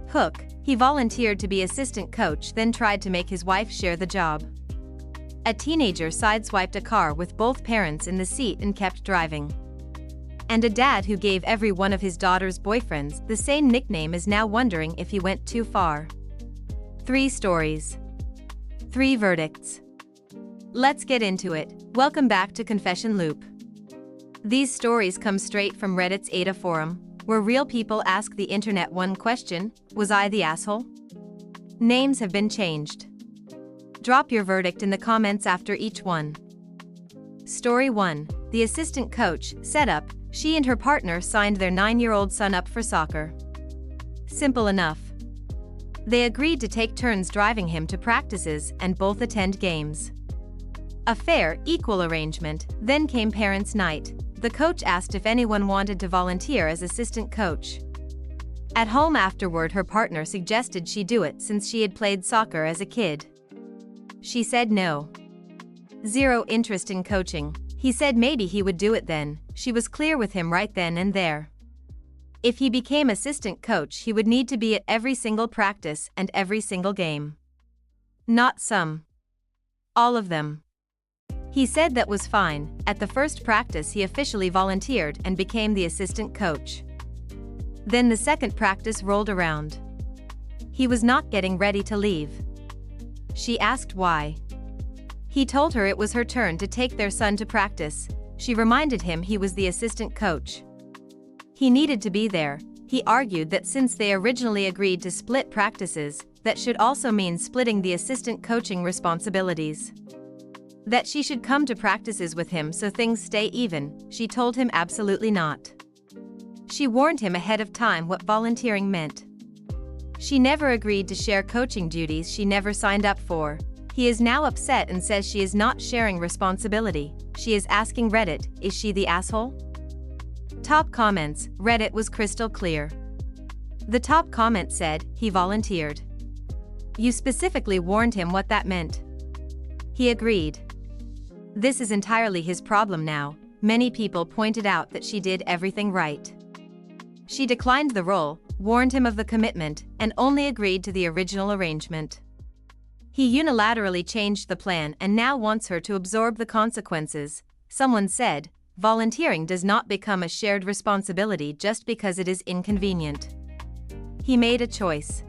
Hook, he volunteered to be assistant coach, then tried to make his wife share the job. A teenager sideswiped a car with both parents in the seat and kept driving. And a dad who gave every one of his daughter's boyfriends the same nickname is now wondering if he went too far. 3 stories. 3 verdicts. Let's get into it. Welcome back to Confession Loop. These stories come straight from Reddit's AITA forum, where real people ask the internet one question: was I the asshole? Names have been changed. Drop your verdict in the comments after each one. Story 1. The assistant coach set up. She and her partner signed their 9-year-old son up for soccer. Simple enough. They agreed to take turns driving him to practices and both attend games. A fair, equal arrangement. Then came parents' night. The coach asked if anyone wanted to volunteer as assistant coach. At home afterward, her partner suggested she do it since she had played soccer as a kid. She said no. Zero interest in coaching. He said maybe he would do it then. She was clear with him right then and there. If he became assistant coach, he would need to be at every single practice and every single game. Not some. All of them. He said that was fine. At the first practice, he officially volunteered and became the assistant coach. Then the second practice rolled around. He was not getting ready to leave. She asked why. He told her it was her turn to take their son to practice. She reminded him he was the assistant coach. He needed to be there. He argued that since they originally agreed to split practices, that should also mean splitting the assistant coaching responsibilities. That she should come to practices with him so things stay even. She told him absolutely not. She warned him ahead of time what volunteering meant. She never agreed to share coaching duties she never signed up for. He is now upset and says she is not sharing responsibility. She is asking Reddit, is she the asshole? Top comments. Reddit was crystal clear. The top comment said, he volunteered. You specifically warned him what that meant. He agreed. This is entirely his problem now. Many people pointed out that she did everything right. She declined the role, warned him of the commitment, and only agreed to the original arrangement. He unilaterally changed the plan and now wants her to absorb the consequences. Someone said, volunteering does not become a shared responsibility just because it is inconvenient. He made a choice.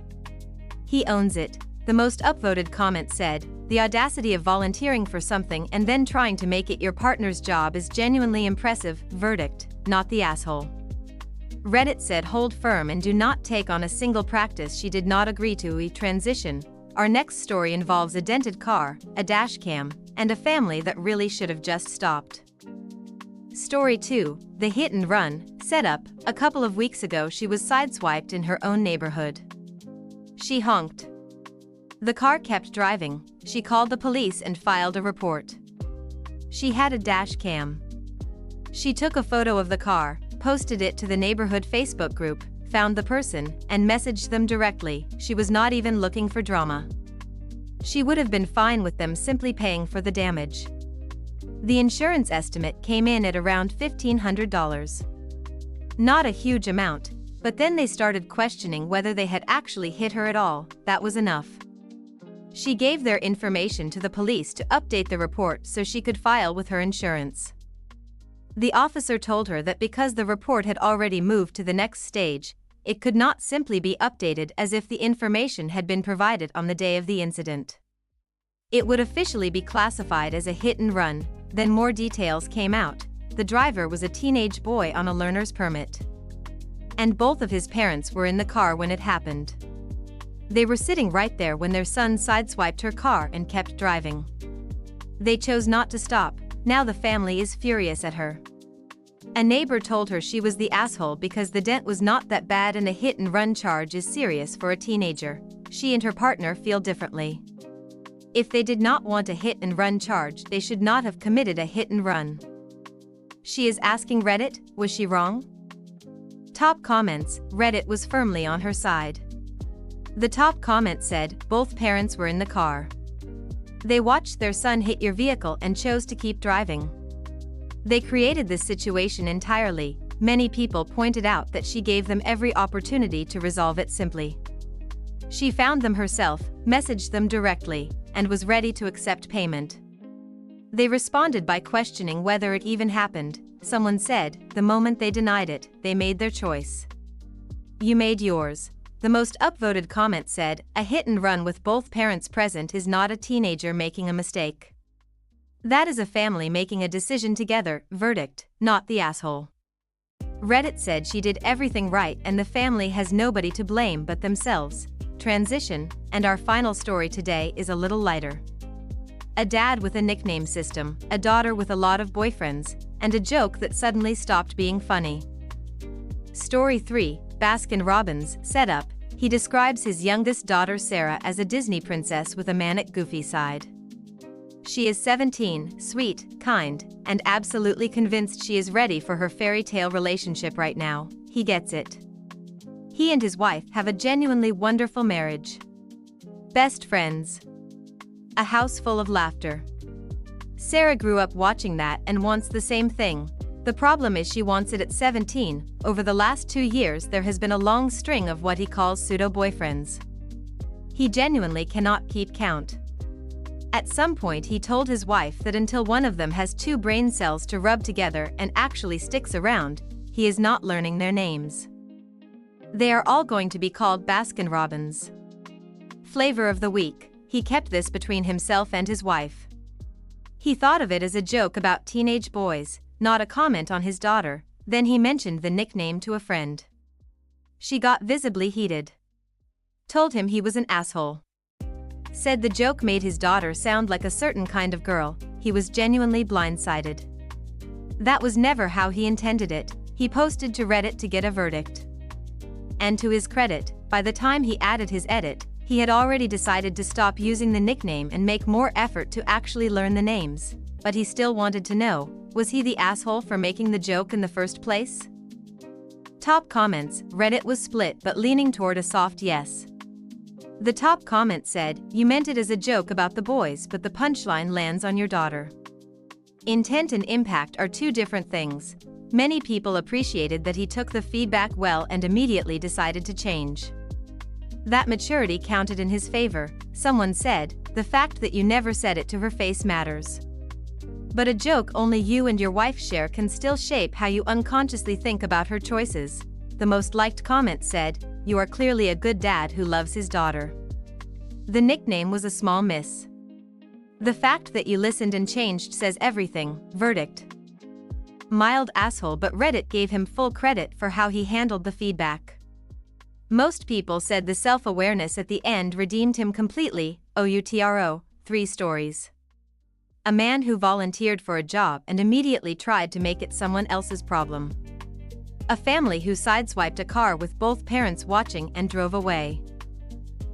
He owns it. The most upvoted comment said, the audacity of volunteering for something and then trying to make it your partner's job is genuinely impressive. Verdict, not the asshole. Reddit said, hold firm and do not take on a single practice she did not agree to. Transition. Our next story involves a dented car, a dash cam, and a family that really should have just stopped. Story 2. The hit and run set up. A couple of weeks ago, she was sideswiped in her own neighborhood. She honked. The car kept driving. She called the police and filed a report. She had a dash cam. She took a photo of the car, posted it to the neighborhood Facebook group, found the person, and messaged them directly. She was not even looking for drama. She would have been fine with them simply paying for the damage. The insurance estimate came in at around $1,500. Not a huge amount, but then they started questioning whether they had actually hit her at all. That was enough. She gave their information to the police to update the report so she could file with her insurance. The officer told her that because the report had already moved to the next stage, it could not simply be updated as if the information had been provided on the day of the incident. It would officially be classified as a hit and run. Then more details came out. The driver was a teenage boy on a learner's permit. And both of his parents were in the car when it happened. They were sitting right there when their son sideswiped her car and kept driving. They chose not to stop. Now the family is furious at her. A neighbor told her she was the asshole because the dent was not that bad and a hit and run charge is serious for a teenager. She and her partner feel differently. If they did not want a hit and run charge, they should not have committed a hit and run. She is asking Reddit, was she wrong? Top comments. Reddit was firmly on her side. The top comment said, both parents were in the car. They watched their son hit your vehicle and chose to keep driving. They created this situation entirely. Many people pointed out that she gave them every opportunity to resolve it simply. She found them herself, messaged them directly, and was ready to accept payment. They responded by questioning whether it even happened. Someone said, the moment they denied it, they made their choice. You made yours. The most upvoted comment said, a hit and run with both parents present is not a teenager making a mistake. That is a family making a decision together, verdict, not the asshole. Reddit said she did everything right and the family has nobody to blame but themselves. Transition, and our final story today is a little lighter. A dad with a nickname system, a daughter with a lot of boyfriends, and a joke that suddenly stopped being funny. Story 3, Baskin Robbins, setup. He describes his youngest daughter Sarah as a Disney princess with a manic goofy side. She is 17, sweet, kind, and absolutely convinced she is ready for her fairy tale relationship right now. He gets it. He and his wife have a genuinely wonderful marriage. Best friends. A house full of laughter. Sarah grew up watching that and wants the same thing. The problem is she wants it at 17. Over the last 2 years there has been a long string of what he calls pseudo-boyfriends. He genuinely cannot keep count. At some point he told his wife that until one of them has 2 brain cells to rub together and actually sticks around, he is not learning their names. They are all going to be called Baskin Robbins. Flavor of the week. He kept this between himself and his wife. He thought of it as a joke about teenage boys, not a comment on his daughter. Then he mentioned the nickname to a friend. She got visibly heated. Told him he was an asshole. Said the joke made his daughter sound like a certain kind of girl. He was genuinely blindsided. That was never how he intended it. He posted to Reddit to get a verdict. And to his credit, by the time he added his edit, he had already decided to stop using the nickname and make more effort to actually learn the names. But he still wanted to know, was he the asshole for making the joke in the first place? Top comments. Reddit was split but leaning toward a soft yes. The top comment said, you meant it as a joke about the boys but the punchline lands on your daughter. Intent and impact are 2 different things. Many people appreciated that he took the feedback well and immediately decided to change. That maturity counted in his favor. Someone said, the fact that you never said it to her face matters. But a joke only you and your wife share can still shape how you unconsciously think about her choices. The most liked comment said, you are clearly a good dad who loves his daughter. The nickname was a small miss. The fact that you listened and changed says everything, verdict. Mild asshole, but Reddit gave him full credit for how he handled the feedback. Most people said the self-awareness at the end redeemed him completely. OUTRO, 3 stories. A man who volunteered for a job and immediately tried to make it someone else's problem. A family who sideswiped a car with both parents watching and drove away.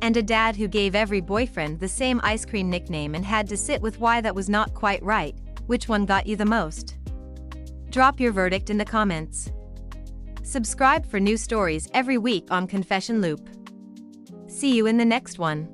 And a dad who gave every boyfriend the same ice cream nickname and had to sit with why that was not quite right. Which one got you the most? Drop your verdict in the comments. Subscribe for new stories every week on Confession Loop. See you in the next one.